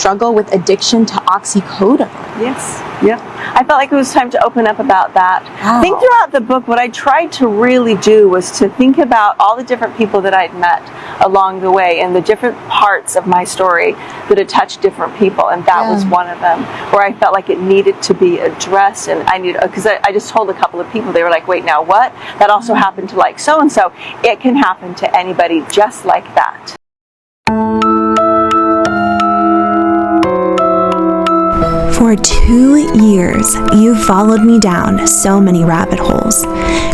struggle with addiction to oxycodone. Yes. Yep. I felt like it was time to open up about that. Wow. I think throughout the book, what I tried to really do was to think about all the different people that I'd met along the way and the different parts of my story that had touched different people. And that was one of them where I felt like it needed to be addressed. And I needed, because I just told a couple of people, they were like, wait, now what? That also happened to like so-and-so. It can happen to anybody just like that. For 2 years, you followed me down so many rabbit holes,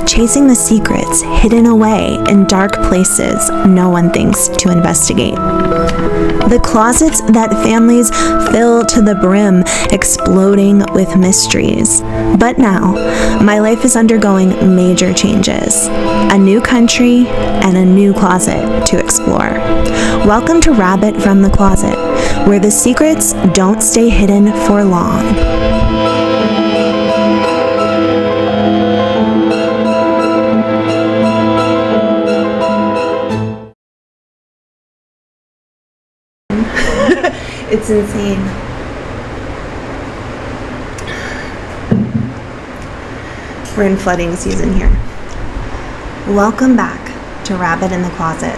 chasing the secrets hidden away in dark places no one thinks to investigate. The closets that families fill to the brim, exploding with mysteries. But now, my life is undergoing major changes. A new country and a new closet to explore. Welcome to Rabbit from the Closet, where the secrets don't stay hidden for long. It's insane. We're in flooding season here. Welcome back to Rabbit in the Closet.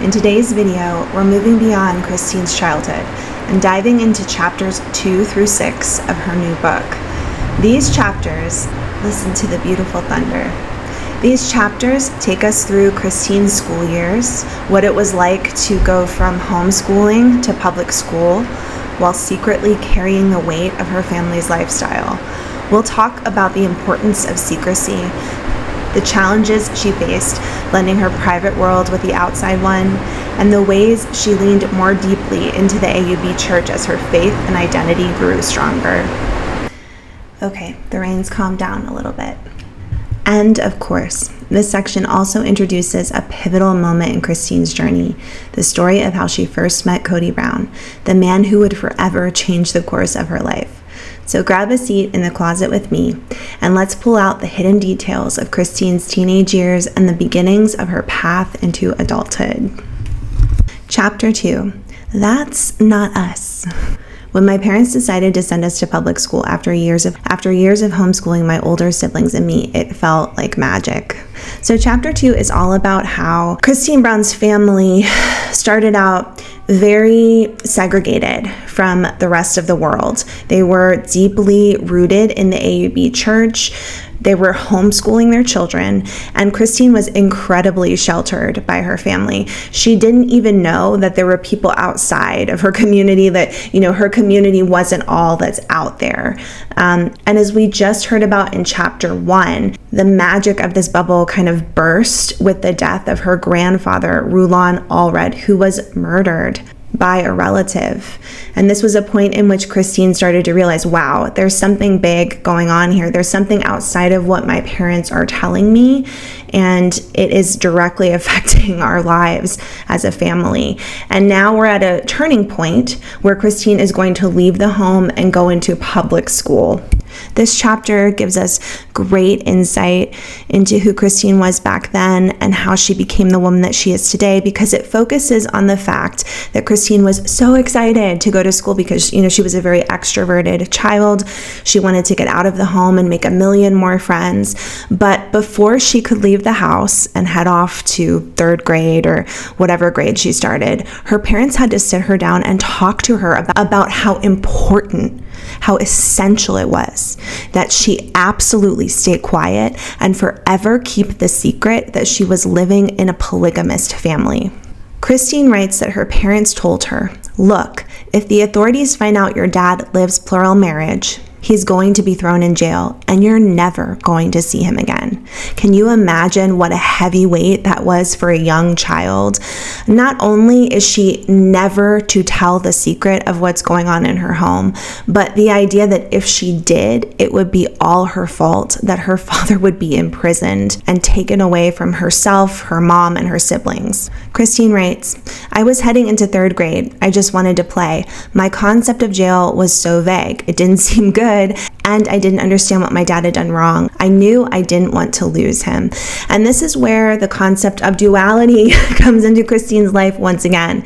In today's video, we're moving beyond Christine's childhood and diving into chapters 2 through 6 of her new book. These chapters, listen to the beautiful thunder. These chapters take us through Christine's school years, what it was like to go from homeschooling to public school while secretly carrying the weight of her family's lifestyle. We'll talk about the importance of secrecy, the challenges she faced blending her private world with the outside one, and the ways she leaned more deeply into the AUB church as her faith and identity grew stronger. Okay, the rain's calmed down a little bit. And of course, this section also introduces a pivotal moment in Christine's journey, the story of how she first met Kody Brown, the man who would forever change the course of her life. So grab a seat in the closet with me, and let's pull out the hidden details of Christine's teenage years and the beginnings of her path into adulthood. Chapter 2, That's Not Us. When my parents decided to send us to public school after years of homeschooling my older siblings and me, it felt like magic. So chapter 2 is all about how Christine Brown's family started out very segregated from the rest of the world. They were deeply rooted in the AUB church. They were homeschooling their children, and Christine was incredibly sheltered by her family. She didn't even know that there were people outside of her community, that, her community wasn't all that's out there. And as we just heard about in chapter 1, the magic of this bubble kind of burst with the death of her grandfather, Rulon Allred, who was murdered by a relative. And this was a point in which Christine started to realize, wow, there's something big going on here. There's something outside of what my parents are telling me, and it is directly affecting our lives as a family. And now we're at a turning point where Christine is going to leave the home and go into public school. This chapter gives us great insight into who Christine was back then and how she became the woman that she is today, because it focuses on the fact that Christine was so excited to go to school because, she was a very extroverted child. She wanted to get out of the home and make a million more friends. But before she could leave the house and head off to 3rd grade or whatever grade she started, her parents had to sit her down and talk to her about how important, how essential it was that she absolutely stay quiet and forever keep the secret that she was living in a polygamist family. Christine writes that her parents told her, "Look, if the authorities find out your dad lives plural marriage, he's going to be thrown in jail and you're never going to see him again." Can you imagine what a heavy weight that was for a young child? Not only is she never to tell the secret of what's going on in her home, but the idea that if she did, it would be all her fault, that her father would be imprisoned and taken away from herself, her mom, and her siblings. Christine writes, "I was heading into 3rd grade. I just wanted to play. My concept of jail was so vague. It didn't seem good. could, and I didn't understand what my dad had done wrong. I knew I didn't want to lose him. And this is where the concept of duality comes into Christine's life once again,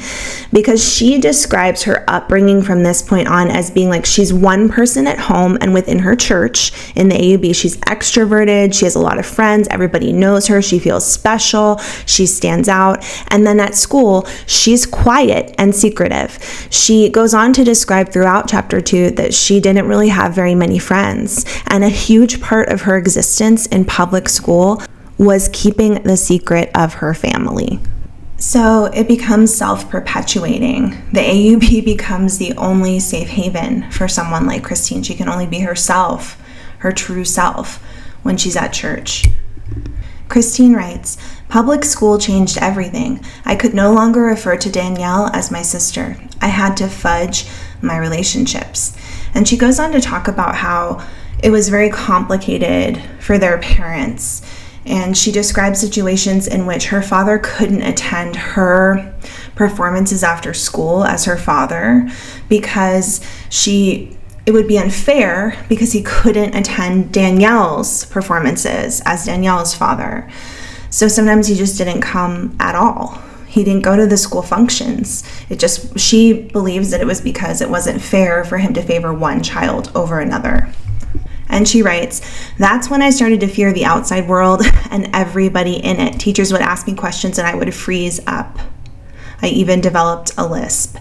because she describes her upbringing from this point on as being like she's one person at home and within her church in the AUB. She's extroverted. She has a lot of friends. Everybody knows her. She feels special. She stands out. And then at school, she's quiet and secretive. She goes on to describe throughout chapter 2 that she didn't really have very many friends. And a huge part of her existence in public school was keeping the secret of her family. So it becomes self-perpetuating. The AUB becomes the only safe haven for someone like Christine. She can only be herself, her true self, when she's at church. Christine writes, "Public school changed everything. I could no longer refer to Danielle as my sister. I had to fudge my relationships." And she goes on to talk about how it was very complicated for their parents. And she describes situations in which her father couldn't attend her performances after school as her father because it would be unfair because he couldn't attend Danielle's performances as Danielle's father. So sometimes he just didn't come at all. He didn't go to the school functions. She believes that it was because it wasn't fair for him to favor one child over another. And she writes, "That's when I started to fear the outside world and everybody in it. Teachers would ask me questions and I would freeze up. I even developed a lisp."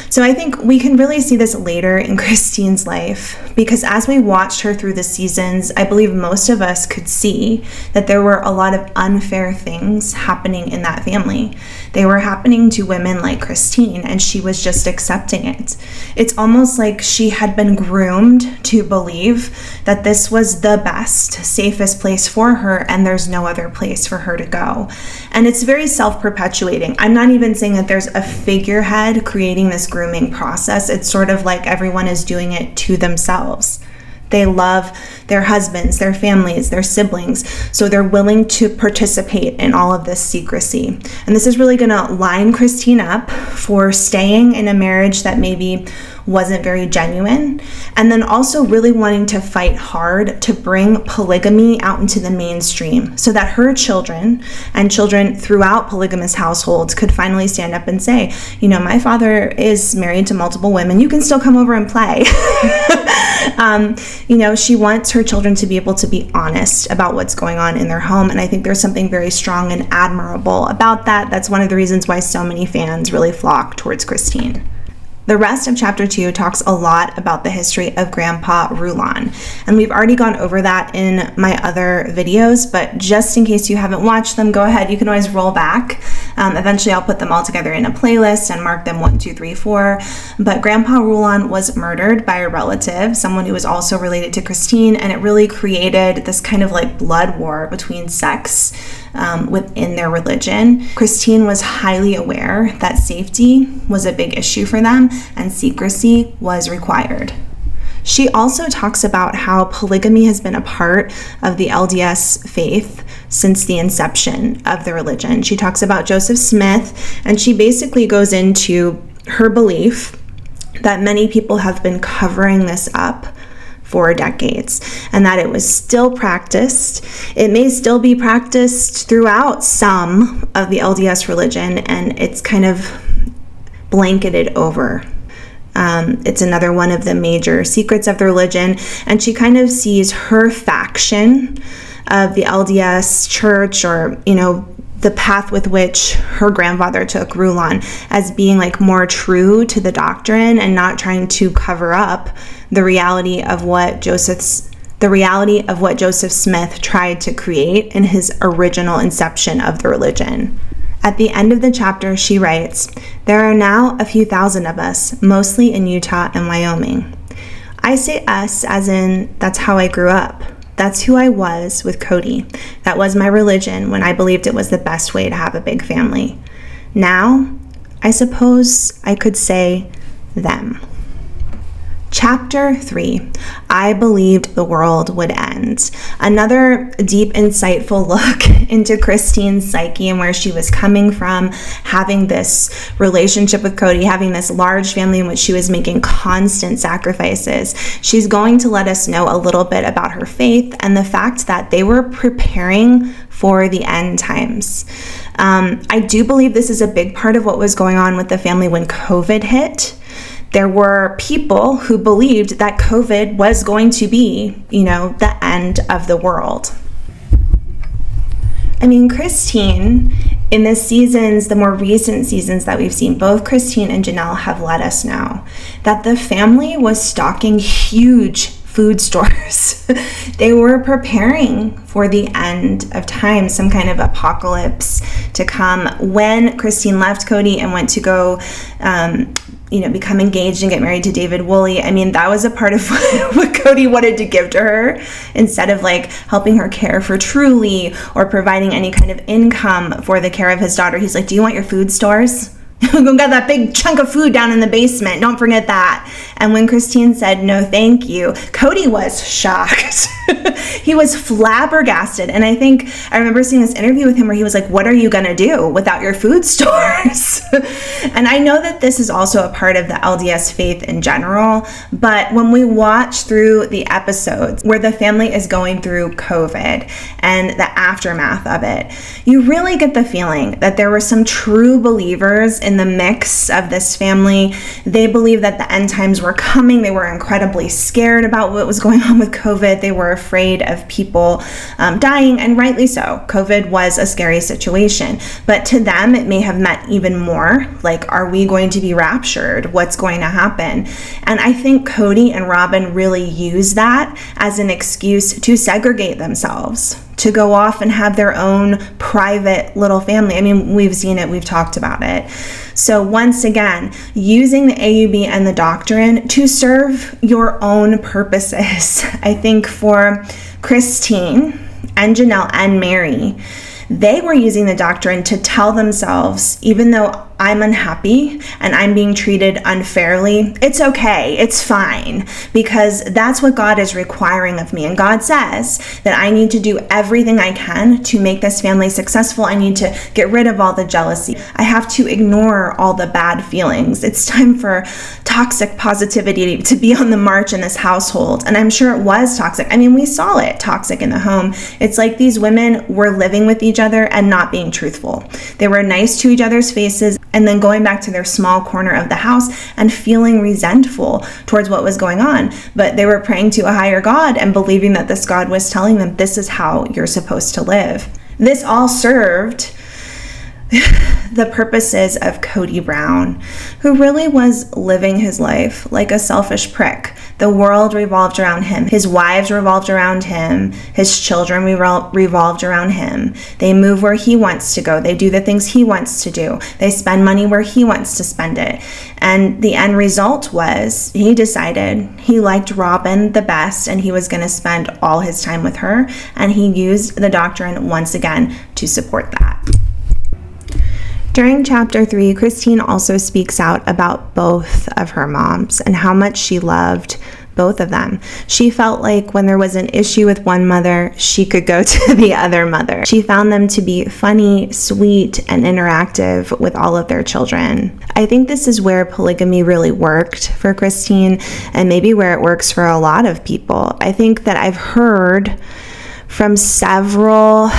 So I think we can really see this later in Christine's life, because as we watched her through the seasons, I believe most of us could see that there were a lot of unfair things happening in that family. They were happening to women like Christine, and she was just accepting it. It's almost like she had been groomed to believe that this was the best, safest place for her, and there's no other place for her to go. And it's very self-perpetuating. I'm not even saying that there's a figurehead creating this grooming process. It's sort of like everyone is doing it to themselves. They love their husbands, their families, their siblings, so they're willing to participate in all of this secrecy. And this is really going to line Christine up for staying in a marriage that maybe wasn't very genuine, and then also really wanting to fight hard to bring polygamy out into the mainstream so that her children and children throughout polygamous households could finally stand up and say, you know, my father is married to multiple women. You can still come over and play. She wants her children to be able to be honest about what's going on in their home. And I think there's something very strong and admirable about that. That's one of the reasons why so many fans really flock towards Christine. The rest of chapter 2 talks a lot about the history of Grandpa Rulon, and we've already gone over that in my other videos, but just in case you haven't watched them, go ahead. You can always roll back. Eventually I'll put them all together in a playlist and mark them 1, 2, 3, 4. But Grandpa Rulon was murdered by a relative, someone who was also related to Christine, and it really created this kind of like blood war between sects within their religion. Christine was highly aware that safety was a big issue for them and secrecy was required. She also talks about how polygamy has been a part of the LDS faith since the inception of the religion. She talks about Joseph Smith, and she basically goes into her belief that many people have been covering this up for decades, and that it was still practiced. It may still be practiced throughout some of the LDS religion, and it's kind of blanketed over. It's another one of the major secrets of the religion, and she kind of sees her faction of the LDS church, or the path with which her grandfather took, Rulon, as being like more true to the doctrine and not trying to cover up the reality of what Joseph Smith tried to create in his original inception of the religion. At the end of the chapter, she writes, "There are now a few thousand of us, mostly in Utah and Wyoming. I say us as in that's how I grew up. That's who I was with Cody. That was my religion when I believed it was the best way to have a big family. Now, I suppose I could say them." Chapter 3, I Believed the World Would End. Another deep, insightful look into Christine's psyche and where she was coming from, having this relationship with Cody, having this large family in which she was making constant sacrifices. She's going to let us know a little bit about her faith and the fact that they were preparing for the end times. I do believe this is a big part of what was going on with the family when COVID hit. There were people who believed that COVID was going to be, the end of the world. I mean, Christine, in the seasons, the more recent seasons that we've seen, both Christine and Janelle have let us know that the family was stocking huge food stores. They were preparing for the end of time, some kind of apocalypse to come. When Christine left Cody and went to go become engaged and get married to David Woolley, I mean, that was a part of what Cody wanted to give to her, instead of helping her care for Truly or providing any kind of income for the care of his daughter. He's like, do you want your food stores? Go get that big chunk of food down in the basement. Don't forget that. And when Christine said, no, thank you, Cody was shocked. He was flabbergasted. And I remember seeing this interview with him where he was like, what are you going to do without your food stores? And I know that this is also a part of the LDS faith in general. But when we watch through the episodes where the family is going through COVID and the aftermath of it, you really get the feeling that there were some true believers in the mix of this family. They believed that the end times were coming. They were incredibly scared about what was going on with COVID. They were afraid of people dying, and rightly so. COVID was a scary situation, but to them it may have meant even more, like, are we going to be raptured? What's going to happen? And I think Cody and Robin really use that as an excuse to segregate themselves, to go off and have their own private little family. I mean, we've seen it, we've talked about it. So once again, using the AUB and the doctrine to serve your own purposes. I think for Christine and Janelle and Mary, they were using the doctrine to tell themselves, even though I'm unhappy and I'm being treated unfairly, it's okay, it's fine, because that's what God is requiring of me. And God says that I need to do everything I can to make this family successful. I need to get rid of all the jealousy. I have to ignore all the bad feelings. It's time for toxic positivity to be on the march in this household. And I'm sure it was toxic. I mean, we saw it toxic in the home. It's like these women were living with each other and not being truthful. They were nice to each other's faces and then going back to their small corner of the house and feeling resentful towards what was going on. But they were praying to a higher God and believing that this God was telling them, this is how you're supposed to live. This all served the purposes of Kody Brown, who really was living his life like a selfish prick. The world revolved around him. His wives revolved around him. His children revolved around him. They move where he wants to go. They do the things he wants to do. They spend money where he wants to spend it. And the end result was he decided he liked Robin the best and he was going to spend all his time with her. And he used the doctrine once again to support that. During chapter 3, Christine also speaks out about both of her moms and how much she loved both of them. She felt like when there was an issue with one mother, she could go to the other mother. She found them to be funny, sweet, and interactive with all of their children. I think this is where polygamy really worked for Christine, and maybe where it works for a lot of people. I think that I've heard from several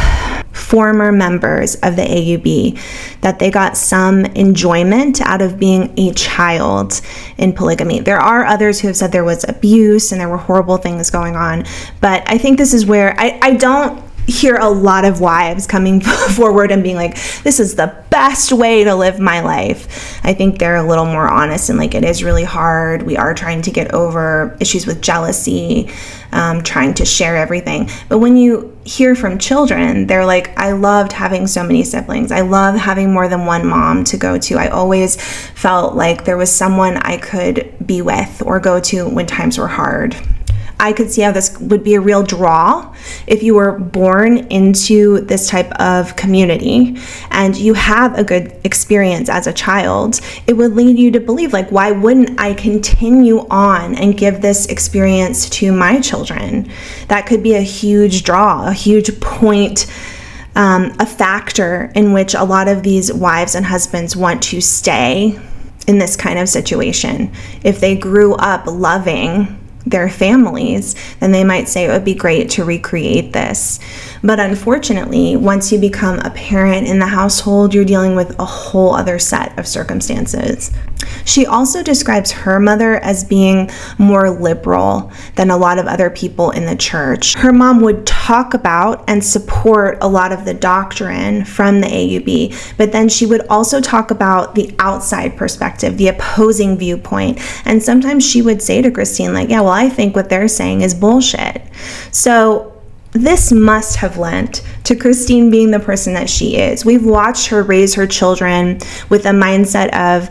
former members of the AUB that they got some enjoyment out of being a child in polygamy. There are others who have said there was abuse and there were horrible things going on, but I think this is where I don't hear a lot of wives coming forward and being like, this is the best way to live my life. I think they're a little more honest and like, it is really hard. We are trying to get over issues with jealousy, trying to share everything. But when you hear from children, they're like, I loved having so many siblings. I love having more than one mom to go to. I always felt like there was someone I could be with or go to when times were hard. I could see how this would be a real draw if you were born into this type of community and you have a good experience as a child. It would lead you to believe, like, why wouldn't I continue on and give this experience to my children? That could be a huge draw, a huge point, a factor in which a lot of these wives and husbands want to stay in this kind of situation. If they grew up loving their families, then they might say it would be great to recreate this. But unfortunately, once you become a parent in the household, you're dealing with a whole other set of circumstances. She also describes her mother as being more liberal than a lot of other people in the church. Her mom would talk about and support a lot of the doctrine from the AUB, but then she would also talk about the outside perspective, the opposing viewpoint. And sometimes she would say to Christine, like, yeah, well, I think what they're saying is bullshit. So this must have lent to Christine being the person that she is. We've watched her raise her children with a mindset of,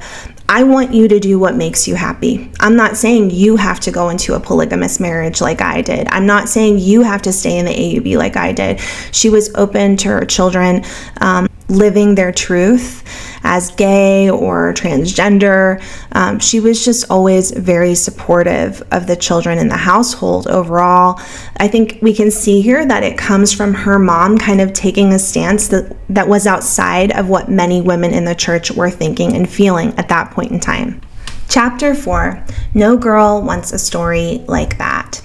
I want you to do what makes you happy. I'm not saying you have to go into a polygamous marriage like I did. I'm not saying you have to stay in the AUB like I did. She was open to her children living their truth as gay or transgender. She was just always very supportive of the children in the household overall. I think we can see here that it comes from her mom kind of taking a stance that was outside of what many women in the church were thinking and feeling at that point in time. Chapter 4, No Girl Wants a Story Like That.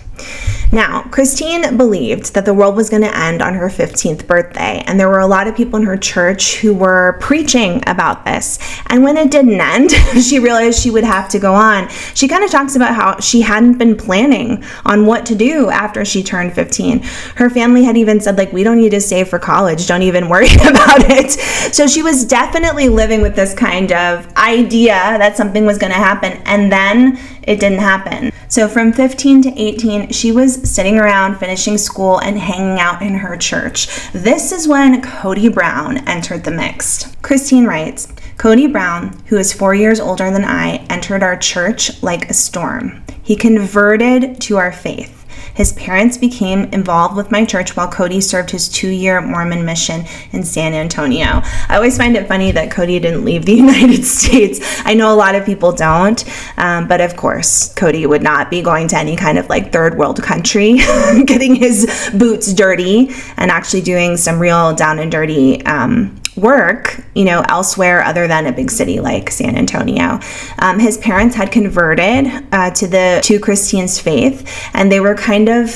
Now, Christine believed that the world was going to end on her 15th birthday, and there were a lot of people in her church who were preaching about this. And when it didn't end, she realized she would have to go on. She kind of talks about how she hadn't been planning on what to do after she turned 15. Her family had even said, like, we don't need to save for college. Don't even worry about it. So she was definitely living with this kind of idea that something was going to happen, and then it didn't happen. So from 15 to 18, she was sitting around finishing school and hanging out in her church. This is when Kody Brown entered the mix. Christine writes, Kody Brown, who is 4 years older than I, entered our church like a storm. He converted to our faith. His parents became involved with my church while Kody served his 2-year Mormon mission in San Antonio. I always find it funny that Kody didn't leave the United States. I know a lot of people don't, but of course, Kody would not be going to any kind of like third world country, getting his boots dirty and actually doing some real down and dirty work, elsewhere other than a big city like San Antonio. His parents had converted to Christine's faith, and they were kind of,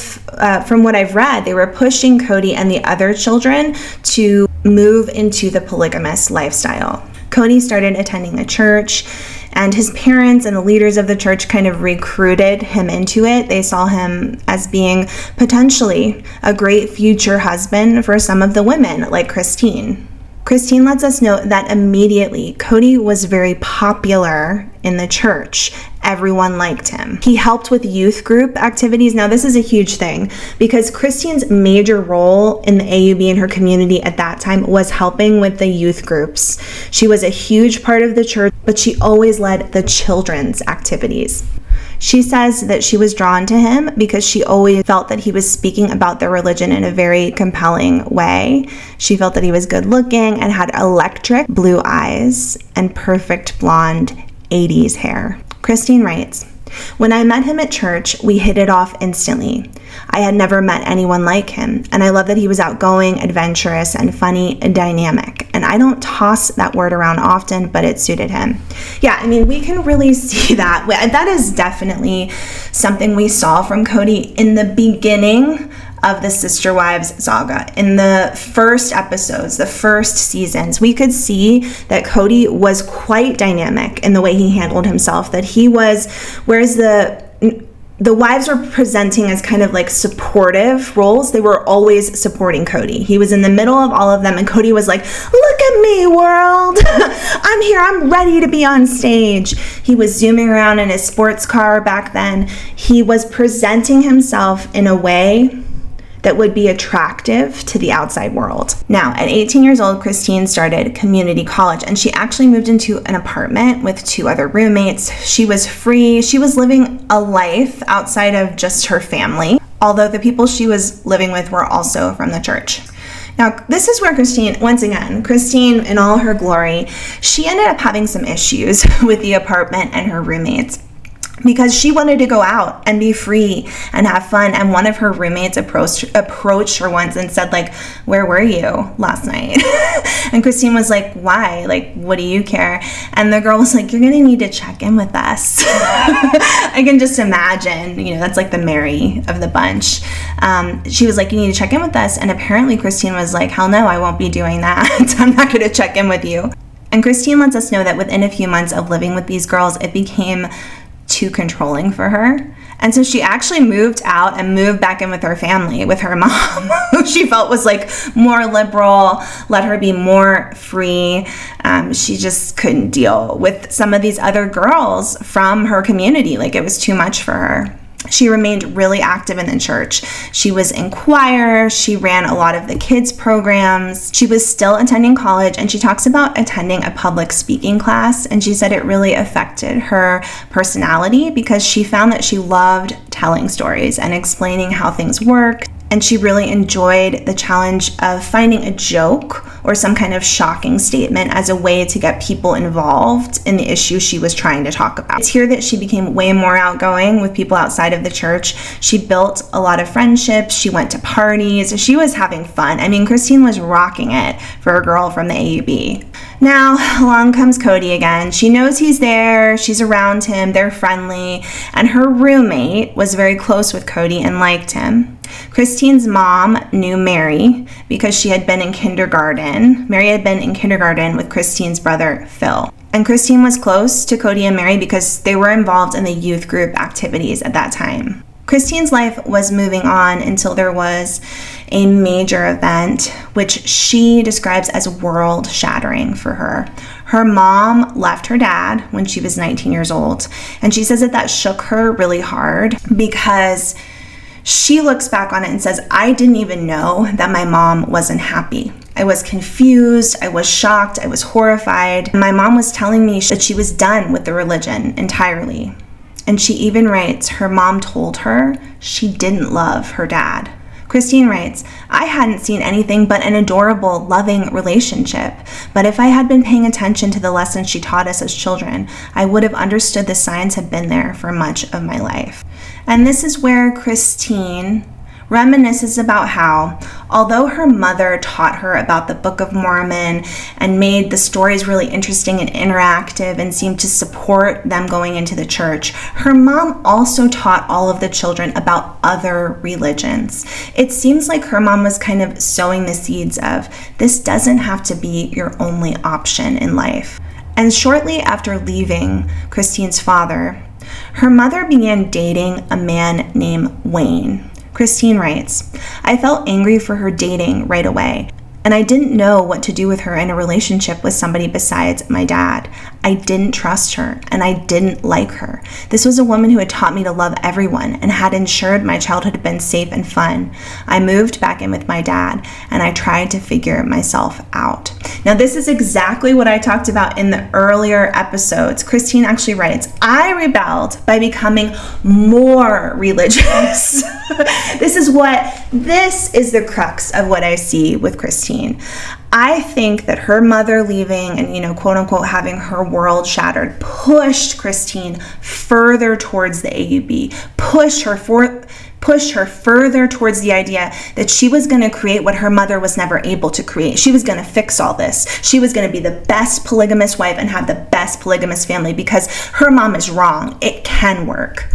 from what I've read, they were pushing Kody and the other children to move into the polygamous lifestyle. Kody started attending the church, and his parents and the leaders of the church kind of recruited him into it. They saw him as being potentially a great future husband for some of the women, like Christine. Christine lets us know that immediately Kody was very popular in the church. Everyone liked him. He helped with youth group activities. Now, this is a huge thing because Christine's major role in the AUB and her community at that time was helping with the youth groups. She was a huge part of the church, but she always led the children's activities. She says that she was drawn to him because she always felt that he was speaking about their religion in a very compelling way. She felt that he was good looking and had electric blue eyes and perfect blonde 80s hair. Christine writes, when I met him at church, we hit it off instantly. I had never met anyone like him, and I love that he was outgoing, adventurous, and funny and dynamic. And I don't toss that word around often, but it suited him. Yeah, I mean, we can really see that. That is definitely something we saw from Kody in the beginning of the Sister Wives saga. In the first episodes, the first seasons, we could see that Kody was quite dynamic in the way he handled himself, that he was, whereas the wives were presenting as kind of like supportive roles, they were always supporting Kody. He was in the middle of all of them, and Kody was like, look at me, world. I'm here. I'm ready to be on stage. He was zooming around in his sports car back then. He was presenting himself in a way that would be attractive to the outside world. Now, at 18 years old, Christine started community college, and she actually moved into an apartment with 2 other roommates. She was free. She was living a life outside of just her family, although the people she was living with were also from the church. Now, this is where Christine, once again, Christine in all her glory, she ended up having some issues with the apartment and her roommates, because she wanted to go out and be free and have fun. And one of her roommates approached her once and said, like, "Where were you last night?" And Christine was like, "Why? Like, what do you care?" And the girl was like, "You're going to need to check in with us." I can just imagine, that's like the Mary of the bunch. She was like, "You need to check in with us." And apparently Christine was like, "Hell no, I won't be doing that. I'm not going to check in with you." And Christine lets us know that within a few months of living with these girls, it became too controlling for her. And so she actually moved out and moved back in with her family, with her mom, who she felt was like more liberal, let her be more free. She just couldn't deal with some of these other girls from her community. Like, it was too much for her. She remained really active in the church. She was in choir. She ran a lot of the kids' programs. She was still attending college, and she talks about attending a public speaking class, and she said it really affected her personality because she found that she loved telling stories and explaining how things work. And she really enjoyed the challenge of finding a joke or some kind of shocking statement as a way to get people involved in the issue she was trying to talk about. It's here that she became way more outgoing with people outside of the church. She built a lot of friendships. She went to parties. She was having fun. I mean, Christine was rocking it for a girl from the AUB. Now, along comes Cody again. She knows he's there. She's around him. They're friendly. And her roommate was very close with Cody and liked him. Christine's mom knew Mary because she had been in kindergarten. Mary had been in kindergarten with Christine's brother, Phil. And Christine was close to Cody and Mary because they were involved in the youth group activities at that time. Christine's life was moving on until there was a major event, which she describes as world-shattering for her. Her mom left her dad when she was 19 years old, and she says that shook her really hard because she looks back on it and says, "I didn't even know that my mom wasn't happy. I was confused, I was shocked, I was horrified. My mom was telling me that she was done with the religion entirely." And she even writes, her mom told her she didn't love her dad. Christine writes, "I hadn't seen anything but an adorable, loving relationship. But if I had been paying attention to the lessons she taught us as children, I would have understood the signs had been there for much of my life." And this is where Christine reminisces about how, although her mother taught her about the Book of Mormon and made the stories really interesting and interactive and seemed to support them going into the church, her mom also taught all of the children about other religions. It seems like her mom was kind of sowing the seeds of, this doesn't have to be your only option in life. And shortly after leaving Christine's father, her mother began dating a man named Wayne. Christine writes, "I felt angry for her dating right away, and I didn't know what to do with her in a relationship with somebody besides my dad. I didn't trust her, and I didn't like her. This was a woman who had taught me to love everyone and had ensured my childhood had been safe and fun. I moved back in with my dad, and I tried to figure myself out." Now, this is exactly what I talked about in the earlier episodes. Christine actually writes, "I rebelled by becoming more religious." This is the crux of what I see with Christine. I think that her mother leaving and, quote unquote, having her world shattered pushed Christine further towards the AUB, pushed her further towards the idea that she was going to create what her mother was never able to create. She was going to fix all this. She was going to be the best polygamous wife and have the best polygamous family because her mom is wrong. It can work.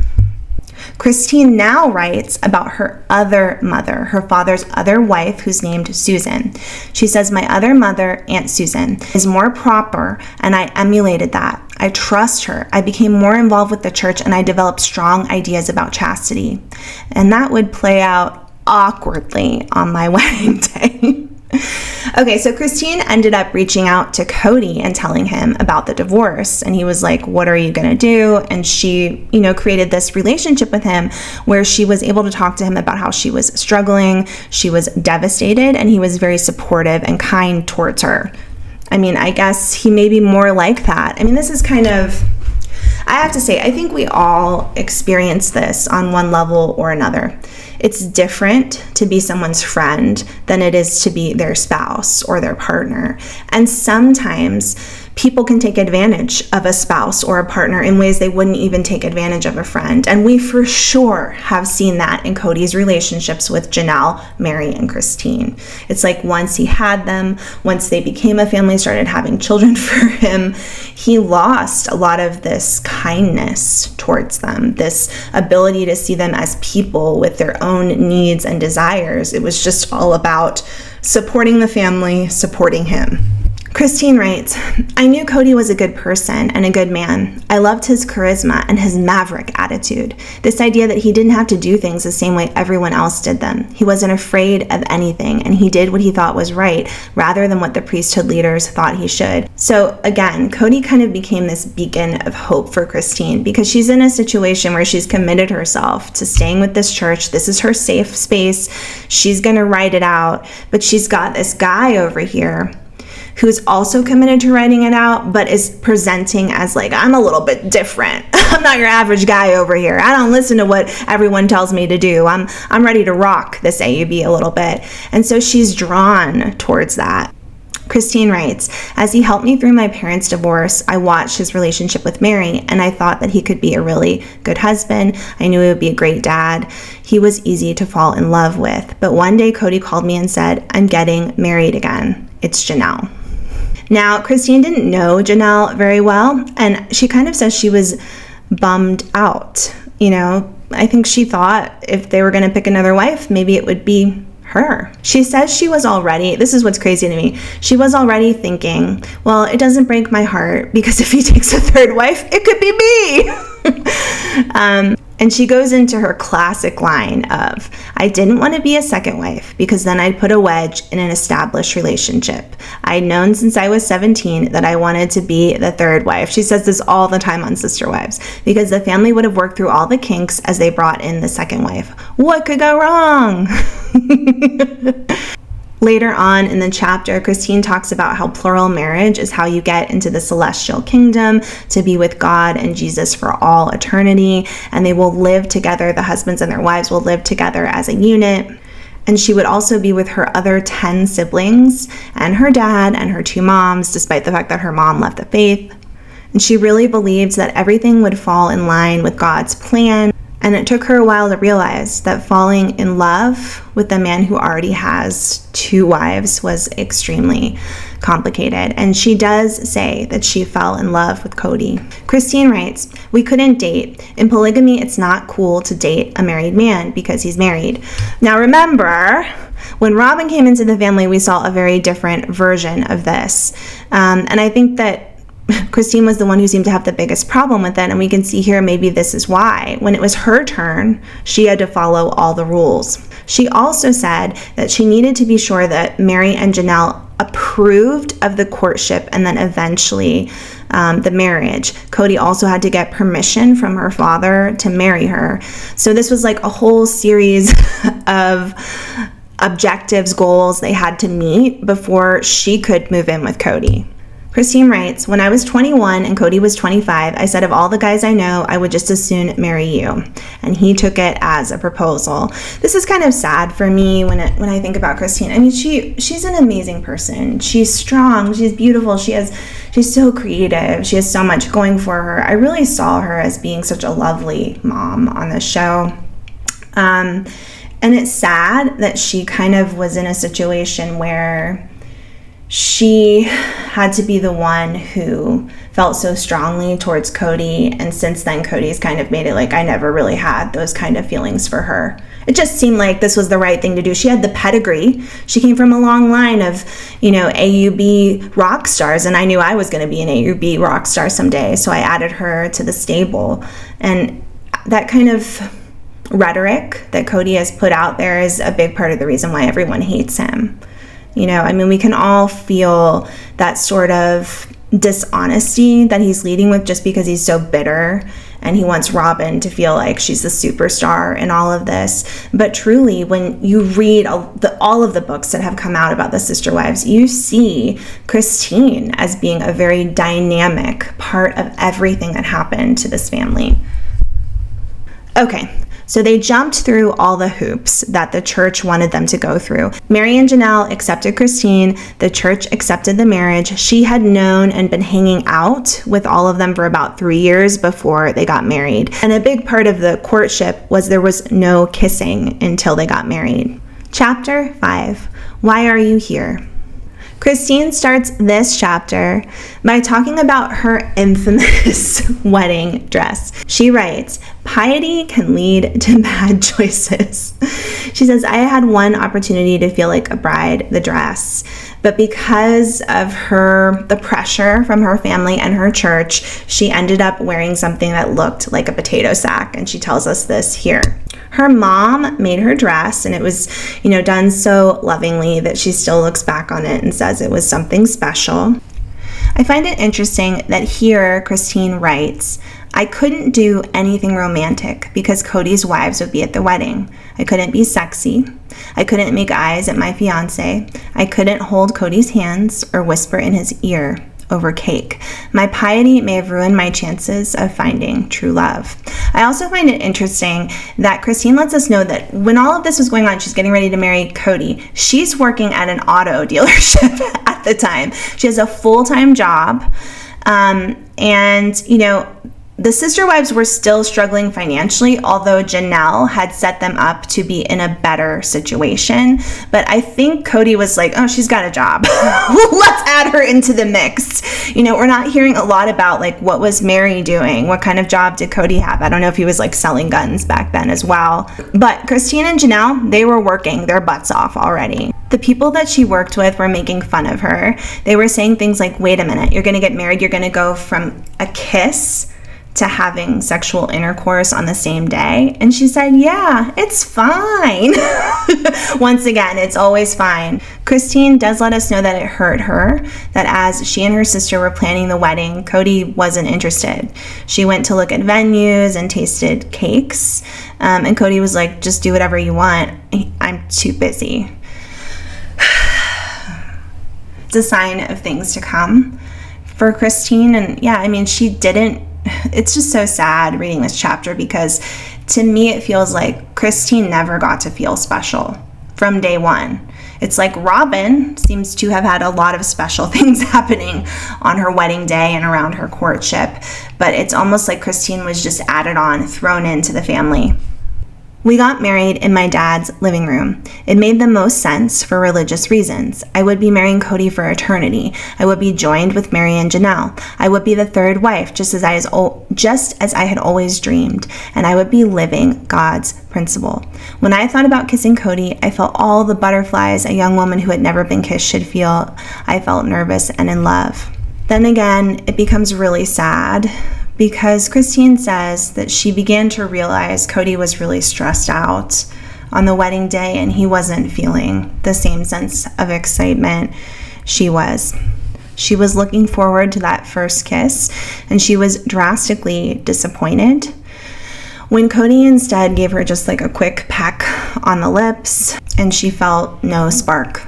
Christine now writes about her other mother, her father's other wife, who's named Susan. She says, "My other mother, Aunt Susan, is more proper, and I emulated that. I trust her. I became more involved with the church, and I developed strong ideas about chastity." And that would play out awkwardly on my wedding day. Okay, so Christine ended up reaching out to Cody and telling him about the divorce. And he was like, what are you going to do? And she, created this relationship with him where she was able to talk to him about how she was struggling. She was devastated, and he was very supportive and kind towards her. I mean, I guess he may be more like that. I mean, this is kind of, I have to say, I think we all experience this on one level or another. It's different to be someone's friend than it is to be their spouse or their partner. And sometimes people can take advantage of a spouse or a partner in ways they wouldn't even take advantage of a friend. And we for sure have seen that in Cody's relationships with Janelle, Mary, and Christine. It's like once he had them, once they became a family, started having children for him, he lost a lot of this kindness towards them, this ability to see them as people with their own needs and desires. It was just all about supporting the family, supporting him. Christine writes, I knew Cody was a good person and a good man. I loved his charisma and his maverick attitude. This idea that he didn't have to do things the same way everyone else did them. He wasn't afraid of anything, and he did what he thought was right rather than what the priesthood leaders thought he should. So again, Cody kind of became this beacon of hope for Christine because she's in a situation where she's committed herself to staying with this church. This is her safe space. She's going to write it out, but she's got this guy over here who's also committed to writing it out, but is presenting as like, I'm a little bit different. I'm not your average guy over here. I don't listen to what everyone tells me to do. I'm ready to rock this AUB a little bit. And so she's drawn towards that. Christine writes, as he helped me through my parents' divorce, I watched his relationship with Mary, and I thought that he could be a really good husband. I knew he would be a great dad. He was easy to fall in love with. But one day, Cody called me and said, I'm getting married again. It's Janelle. Now, Christine didn't know Janelle very well, and she kind of says she was bummed out. I think she thought if they were going to pick another wife, maybe it would be her. She says she was already, this is what's crazy to me, she was already thinking, well, it doesn't break my heart because if he takes a third wife, it could be me. And she goes into her classic line of, I didn't want to be a second wife because then I'd put a wedge in an established relationship. I'd known since I was 17 that I wanted to be the third wife. She says this all the time on Sister Wives because the family would have worked through all the kinks as they brought in the second wife. What could go wrong? Later on in the chapter, Christine talks about how plural marriage is how you get into the celestial kingdom to be with God and Jesus for all eternity, and they will live together, the husbands and their wives will live together as a unit. And she would also be with her other 10 siblings and her dad and her 2 moms, despite the fact that her mom left the faith. And she really believed that everything would fall in line with God's plan. And it took her a while to realize that falling in love with the man who already has 2 wives was extremely complicated. And she does say that she fell in love with Cody. Christine writes, we couldn't date. In polygamy, it's not cool to date a married man because he's married. Now remember, when Robin came into the family, we saw a very different version of this. And I think that Christine was the one who seemed to have the biggest problem with it, and we can see here maybe this is why. When it was her turn, she had to follow all the rules. She also said that she needed to be sure that Mary and Janelle approved of the courtship and then eventually the marriage. Cody also had to get permission from her father to marry her. So this was like a whole series of objectives, goals they had to meet before she could move in with Cody. Christine writes, when I was 21 and Cody was 25, I said of all the guys I know, I would just as soon marry you. And he took it as a proposal. This is kind of sad for me when I think about Christine. I mean, she's an amazing person. She's strong. She's beautiful. She's so creative. She has so much going for her. I really saw her as being such a lovely mom on the show. And it's sad that she kind of was in a situation where she had to be the one who felt so strongly towards Cody, and since then Cody's kind of made it like I never really had those kind of feelings for her. It just seemed like this was the right thing to do. She had the pedigree. She came from a long line of, AUB rock stars, and I knew I was going to be an AUB rock star someday, so I added her to the stable. And that kind of rhetoric that Cody has put out there is a big part of the reason why everyone hates him. I mean, we can all feel that sort of dishonesty that he's leading with just because he's so bitter and he wants Robin to feel like she's the superstar in all of this. But truly, when you read all of the books that have come out about the sister wives, you see Christine as being a very dynamic part of everything that happened to this family. Okay, so they jumped through all the hoops that the church wanted them to go through. Mary and Janelle accepted Christine. The church accepted the marriage. She had known and been hanging out with all of them for about 3 years before they got married. And a big part of the courtship was there was no kissing until they got married. Chapter 5. Why are you here? Christine starts this chapter by talking about her infamous wedding dress. She writes, "Piety can lead to bad choices." She says, "I had one opportunity to feel like a bride, the dress. But because of the pressure from her family and her church, she ended up wearing something that looked like a potato sack." And she tells us this here. Her mom made her dress, and it was, done so lovingly that she still looks back on it and says it was something special. I find it interesting that here Christine writes, "I couldn't do anything romantic because Cody's wives would be at the wedding. I couldn't be sexy. I couldn't make eyes at my fiance. I couldn't hold Cody's hands or whisper in his ear over cake. My piety may have ruined my chances of finding true love." I also find it interesting that Christine lets us know that when all of this was going on, she's getting ready to marry Cody. She's working at an auto dealership at the time. She has a full-time job. The sister wives were still struggling financially, although Janelle had set them up to be in a better situation. But I think Cody was like, oh, she's got a job. Let's add her into the mix. We're not hearing a lot about what was Mary doing? What kind of job did Cody have? I don't know if he was selling guns back then as well. But Christine and Janelle, they were working their butts off already. The people that she worked with were making fun of her. They were saying things like, wait a minute, you're going to get married, you're going to go from a kiss to having sexual intercourse on the same day. And she said, yeah, it's fine. Once again, it's always fine. Christine does let us know that it hurt her, that as she and her sister were planning the wedding, Cody wasn't interested. She went to look at venues and tasted cakes. And Cody was like, just do whatever you want. I'm too busy. It's a sign of things to come for Christine. And she didn't. It's just so sad reading this chapter because to me it feels like Christine never got to feel special from day one. It's like Robin seems to have had a lot of special things happening on her wedding day and around her courtship, but it's almost like Christine was just added on, thrown into the family. We got married in my dad's living room. It made the most sense for religious reasons. I would be marrying Cody for eternity. I would be joined with Mary and Janelle. I would be the third wife, just as I had always dreamed, and I would be living God's principle. When I thought about kissing Cody, I felt all the butterflies a young woman who had never been kissed should feel. I felt nervous and in love. Then again, it becomes really sad, because Christine says that she began to realize Cody was really stressed out on the wedding day and he wasn't feeling the same sense of excitement she was. She was looking forward to that first kiss and she was drastically disappointed when Cody instead gave her just a quick peck on the lips and she felt no spark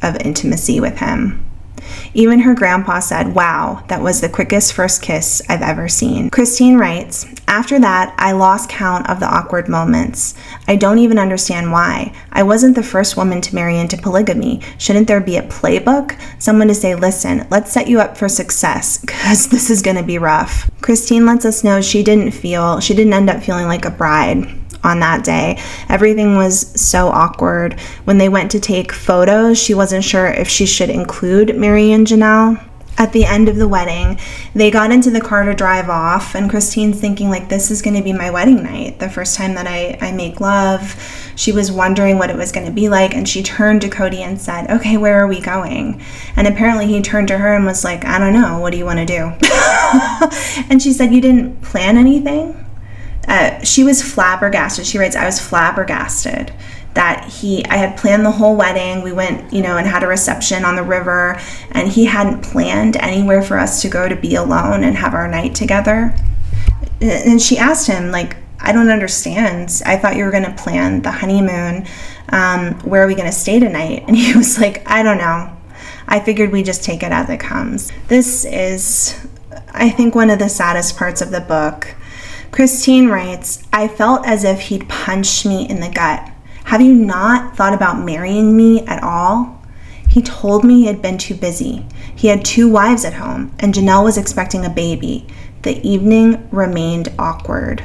of intimacy with him. Even her grandpa said, wow, that was the quickest first kiss I've ever seen. Christine writes, after that, I lost count of the awkward moments. I don't even understand why. I wasn't the first woman to marry into polygamy. Shouldn't there be a playbook? Someone to say, listen, let's set you up for success because this is going to be rough. Christine lets us know she didn't end up feeling like a bride on that day. Everything was so awkward. When they went to take photos, she wasn't sure if she should include Mary and Janelle. At the end of the wedding, they got into the car to drive off, and Christine's thinking this is going to be my wedding night, the first time that I make love. She was wondering what it was going to be like, and she turned to Cody and said, okay, where are we going? And apparently he turned to her and was like, I don't know, what do you want to do? And she said, you didn't plan anything? She was flabbergasted. She writes, I was flabbergasted that I had planned the whole wedding. We went, and had a reception on the river, and he hadn't planned anywhere for us to go to be alone and have our night together. And she asked him, like, I don't understand. I thought you were going to plan the honeymoon. Where are we going to stay tonight? And he was like, I don't know. I figured we just take it as it comes. This is, I think, one of the saddest parts of the book. Christine writes, I felt as if he'd punched me in the gut. Have you not thought about marrying me at all? He told me he had been too busy. He had 2 wives at home, and Janelle was expecting a baby. The evening remained awkward.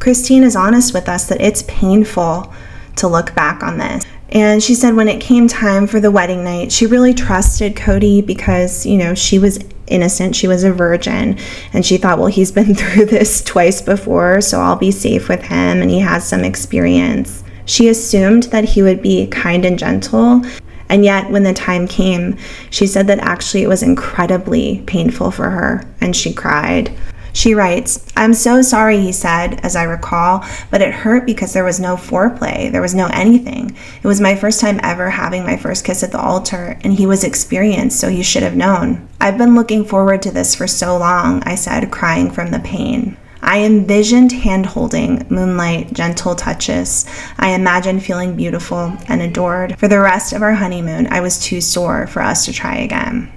Christine is honest with us that it's painful to look back on this. And she said when it came time for the wedding night, she really trusted Cody because, she was innocent. She was a virgin. And she thought, well, he's been through this twice before, so I'll be safe with him, and he has some experience. She assumed that he would be kind and gentle. And yet, when the time came, she said that actually it was incredibly painful for her, and she cried. She writes, I'm so sorry, he said, as I recall, but it hurt because there was no foreplay. There was no anything. It was my first time ever having my first kiss at the altar, and he was experienced, so he should have known. I've been looking forward to this for so long, I said, crying from the pain. I envisioned hand-holding, moonlight, gentle touches. I imagined feeling beautiful and adored. For the rest of our honeymoon, I was too sore for us to try again.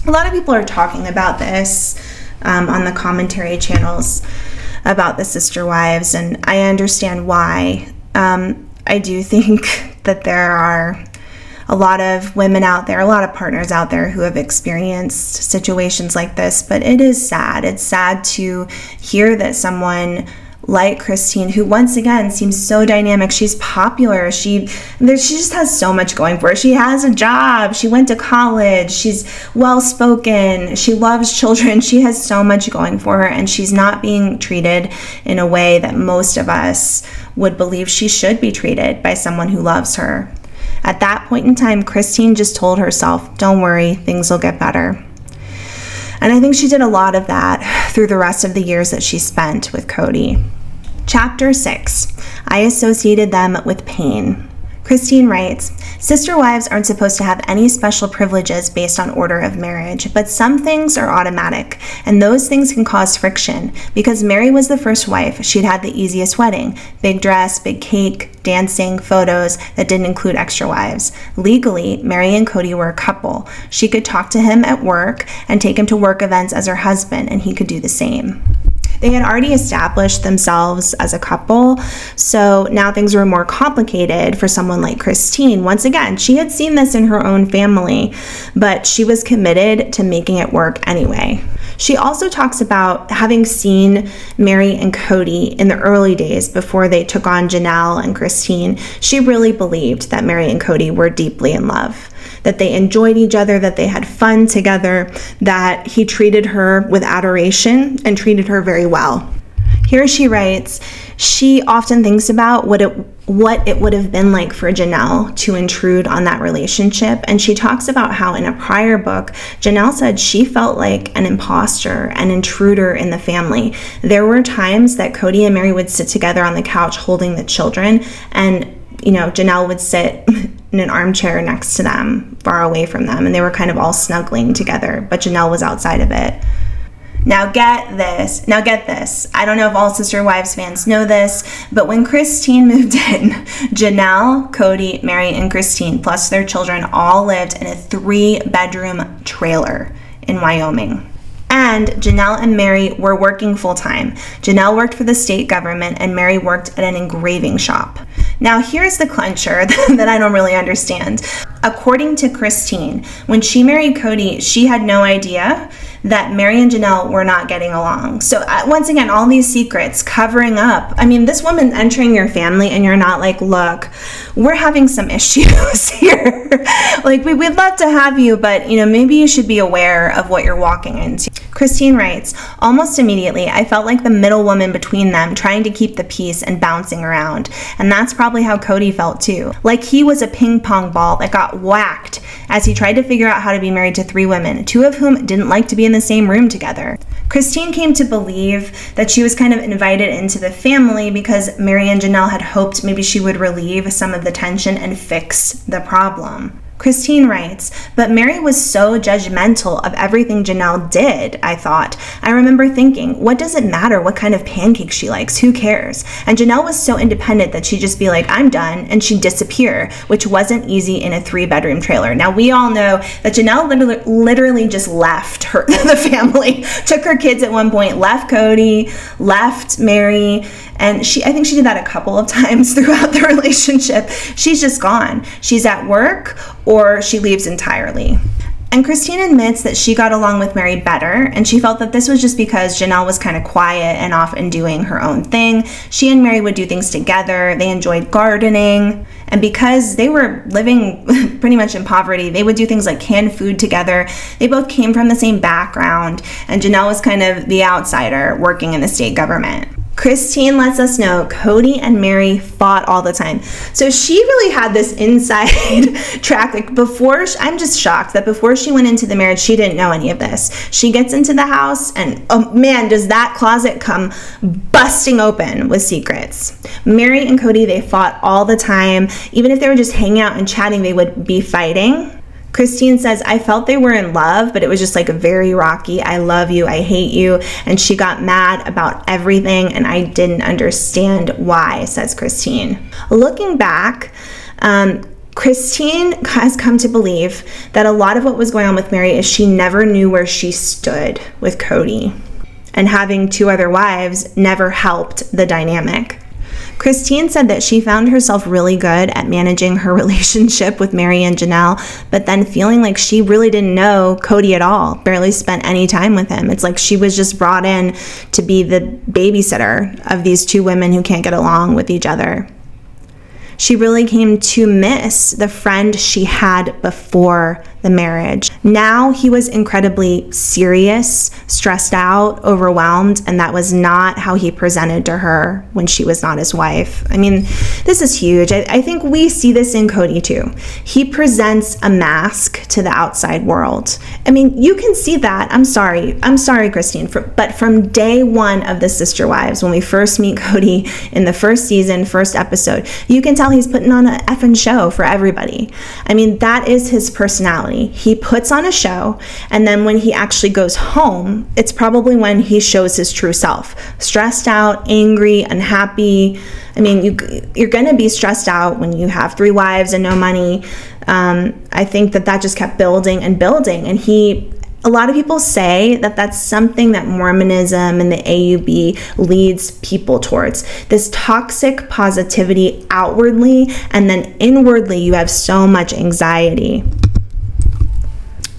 A lot of people are talking about this on the commentary channels about the sister wives, and I understand why. I do think that there are a lot of women out there, a lot of partners out there who have experienced situations like this, but it is sad. It's sad to hear that someone like Christine, who once again seems so dynamic, she's popular, she just has so much going for her. She has a job, she went to college, she's well-spoken, she loves children, she has so much going for her, and she's not being treated in a way that most of us would believe she should be treated by someone who loves her. At that point in time, Christine just told herself, don't worry, things will get better. And I think she did a lot of that through the rest of the years that she spent with Cody. Chapter 6, I associated them with pain. Christine writes, sister wives aren't supposed to have any special privileges based on order of marriage, but some things are automatic, and those things can cause friction. Because Mary was the first wife, she'd had the easiest wedding. Big dress, big cake, dancing, photos that didn't include extra wives. Legally, Mary and Cody were a couple. She could talk to him at work and take him to work events as her husband, and he could do the same. They had already established themselves as a couple, so now things were more complicated for someone like Christine. Once again, she had seen this in her own family, but she was committed to making it work anyway. She also talks about having seen Mary and Cody in the early days before they took on Janelle and Christine. She really believed that Mary and Cody were deeply in love, that they enjoyed each other, that they had fun together, that he treated her with adoration and treated her very well. Here she writes, she often thinks about what it would have been like for Janelle to intrude on that relationship. And she talks about how in a prior book, Janelle said she felt like an imposter, an intruder in the family. There were times that Cody and Mary would sit together on the couch holding the children, and Janelle would sit in an armchair next to them, far away from them, and they were kind of all snuggling together, but Janelle was outside of it. Now get this. I don't know if all Sister Wives fans know this, but when Christine moved in, Janelle, Cody, Mary, and Christine, plus their children, all lived in a 3-bedroom trailer in Wyoming. And Janelle and Mary were working full-time. Janelle worked for the state government, and Mary worked at an engraving shop. Now, here's the clincher that I don't really understand. According to Christine, when she married Cody, she had no idea that Mary and Janelle were not getting along. So once again, all these secrets, covering up. I mean, this woman entering your family and you're not like, look, we're having some issues here. Like, we'd love to have you, but maybe you should be aware of what you're walking into. Christine writes, almost immediately, I felt like the middle woman between them, trying to keep the peace and bouncing around. And that's probably how Cody felt too. Like he was a ping pong ball that got whacked as he tried to figure out how to be married to 3 women, 2 of whom didn't like to be in the same room together. Christine came to believe that she was kind of invited into the family because Mary and Janelle had hoped maybe she would relieve some of the tension and fix the problem. Christine writes, but Mary was so judgmental of everything Janelle did, I thought. I remember thinking, what does it matter what kind of pancakes she likes? Who cares? And Janelle was so independent that she'd just be like, I'm done, and she'd disappear, which wasn't easy in a 3-bedroom trailer. Now, we all know that Janelle literally just left the family, took her kids at one point, left Cody, left Mary, and I think she did that a couple of times throughout the relationship. She's just gone. She's at work or she leaves entirely. And Christine admits that she got along with Mary better, and she felt that this was just because Janelle was kind of quiet and off and doing her own thing. She and Mary would do things together. They enjoyed gardening. And because they were living pretty much in poverty, they would do things like canned food together. They both came from the same background, and Janelle was kind of the outsider working in the state government. Christine lets us know Cody and Mary fought all the time. So she really had this inside track. Like I'm just shocked that before she went into the marriage, she didn't know any of this. She gets into the house and, oh man, does that closet come busting open with secrets. Mary and Cody, they fought all the time. Even if they were just hanging out and chatting, they would be fighting. Christine says, I felt they were in love, but it was just like a very rocky, I love you, I hate you. And she got mad about everything, and I didn't understand why, says Christine. Looking back, Christine has come to believe that a lot of what was going on with Mary is she never knew where she stood with Cody. And having 2 other wives never helped the dynamic. Christine said that she found herself really good at managing her relationship with Mary and Janelle, but then feeling like she really didn't know Cody at all, barely spent any time with him. It's like she was just brought in to be the babysitter of these 2 women who can't get along with each other. She really came to miss the friend she had before the marriage. Now he was incredibly serious, stressed out, overwhelmed, and that was not how he presented to her when she was not his wife. I mean, this is huge. I think we see this in Cody too. He presents a mask to the outside world. I mean, you can see that. I'm sorry, Christine, but from day one of the Sister Wives, when we first meet Cody in the first season, first episode, you can tell he's putting on an effing show for everybody. I mean, that is his personality. He puts on a show, and then when he actually goes home, it's probably when he shows his true self. Stressed out, angry, unhappy. I mean, you're going to be stressed out when you have 3 wives and no money. I think that just kept building and building, and a lot of people say that that's something that Mormonism and the AUB leads people towards. This toxic positivity outwardly, and then inwardly you have so much anxiety.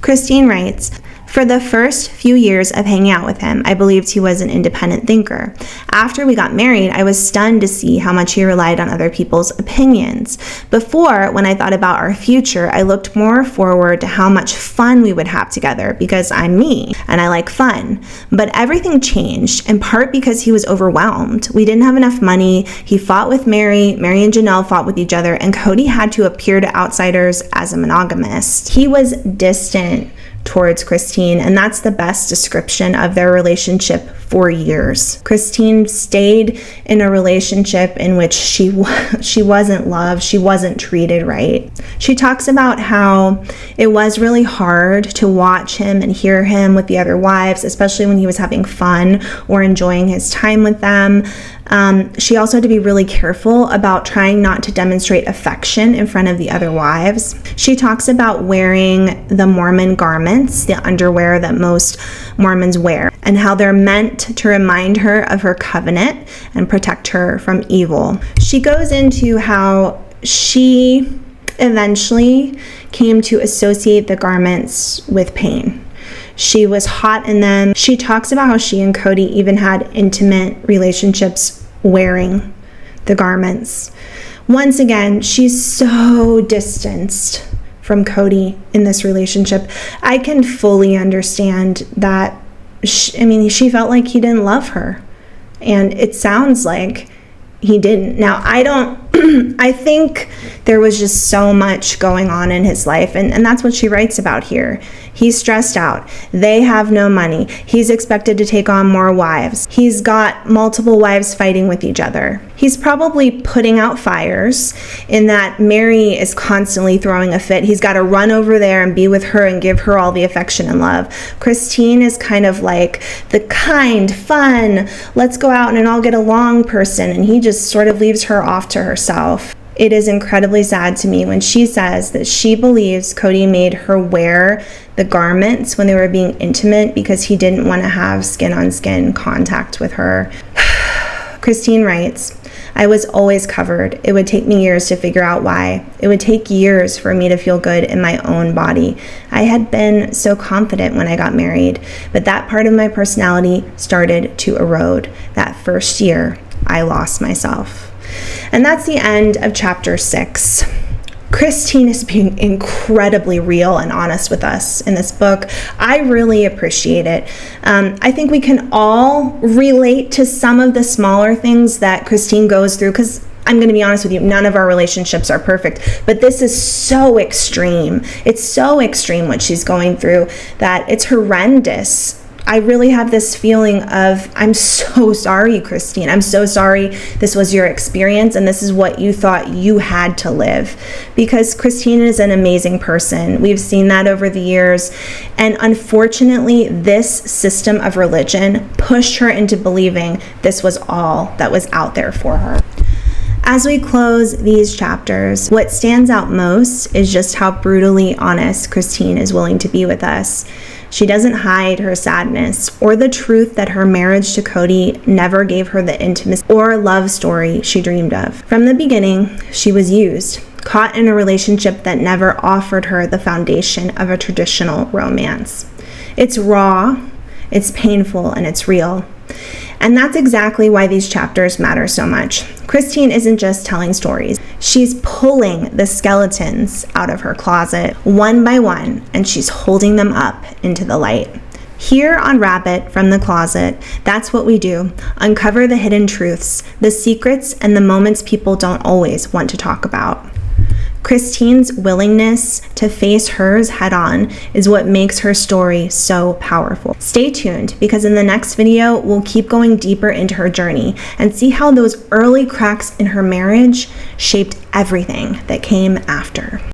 Christine writes, for the first few years of hanging out with him, I believed he was an independent thinker. After we got married, I was stunned to see how much he relied on other people's opinions. Before, when I thought about our future, I looked more forward to how much fun we would have together because I'm me and I like fun. But everything changed, in part because he was overwhelmed. We didn't have enough money. He fought with Mary and Janelle fought with each other, and Cody had to appear to outsiders as a monogamist. He was distant towards Christine, and that's the best description of their relationship for years. Christine stayed in a relationship in which she wasn't loved, she wasn't treated right. She talks about how it was really hard to watch him and hear him with the other wives, especially when he was having fun or enjoying his time with them. She also had to be really careful about trying not to demonstrate affection in front of the other wives. She talks about wearing the Mormon garments, the underwear that most Mormons wear, and how they're meant to remind her of her covenant and protect her from evil. She goes into how she eventually came to associate the garments with pain. She was hot in them. She talks about how she and Cody even had intimate relationships wearing the garments. Once again, she's so distanced from Cody in this relationship. I can fully understand that. She felt like he didn't love her, and it sounds like he didn't. Now, I don't I think there was just so much going on in his life, and that's what she writes about here. He's stressed out. They have no money. He's expected to take on more wives. He's got multiple wives fighting with each other. He's probably putting out fires in that Mary is constantly throwing a fit. He's got to run over there and be with her and give her all the affection and love. Christine is kind of like the kind, fun, let's go out and all get along person, and he just sort of leaves her off to herself. It is incredibly sad to me when she says that she believes Cody made her wear the garments when they were being intimate because he didn't want to have skin-on-skin contact with her. Christine writes, I was always covered. It would take me years to figure out why. It would take years for me to feel good in my own body. I had been so confident when I got married, but that part of my personality started to erode. That first year, I lost myself. And that's the end of chapter 6. Christine is being incredibly real and honest with us in this book. I really appreciate it. I think we can all relate to some of the smaller things that Christine goes through, because I'm going to be honest with you, none of our relationships are perfect, but this is so extreme. It's so extreme what she's going through that it's horrendous. I really have this feeling of, I'm so sorry, Christine. I'm so sorry this was your experience and this is what you thought you had to live. Because Christine is an amazing person. We've seen that over the years. And unfortunately, this system of religion pushed her into believing this was all that was out there for her. As we close these chapters, what stands out most is just how brutally honest Christine is willing to be with us. She doesn't hide her sadness or the truth that her marriage to Cody never gave her the intimacy or love story she dreamed of. From the beginning, she was used, caught in a relationship that never offered her the foundation of a traditional romance. It's raw, it's painful, and it's real. And that's exactly why these chapters matter so much. Christine isn't just telling stories. She's pulling the skeletons out of her closet one by one, and she's holding them up into the light. Here on Rabbit from the Closet, that's what we do. Uncover the hidden truths, the secrets, and the moments people don't always want to talk about. Christine's willingness to face hers head on is what makes her story so powerful. Stay tuned, because in the next video, we'll keep going deeper into her journey and see how those early cracks in her marriage shaped everything that came after.